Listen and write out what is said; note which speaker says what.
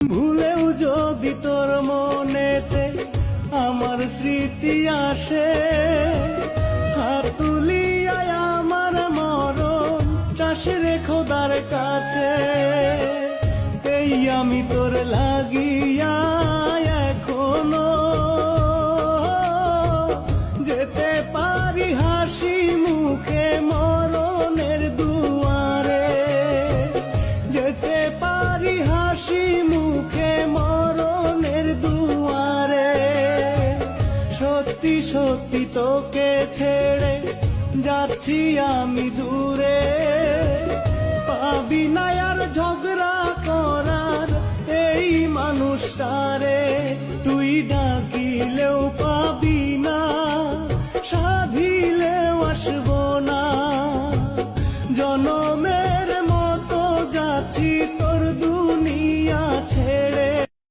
Speaker 1: ভুলেও যদি তোর মনেতে আমার স্মৃতি আসে, হাতুলিয়ায় আমার মরণ চাষের খোদার কাছে। এই আমি তোর লাগিয়া এখনো যেতে পারি হাসি মুখে মরণের দুয়ারে, যেতে পারি হাসি মুখে মরণের দুয়ারে। সত্যি সত্যি তোকে ছেড়ে যাচ্ছি আমি দূরে, পাবি না আর ঝগড়া করার এই মানুষটারে। তুই ডাকিলেও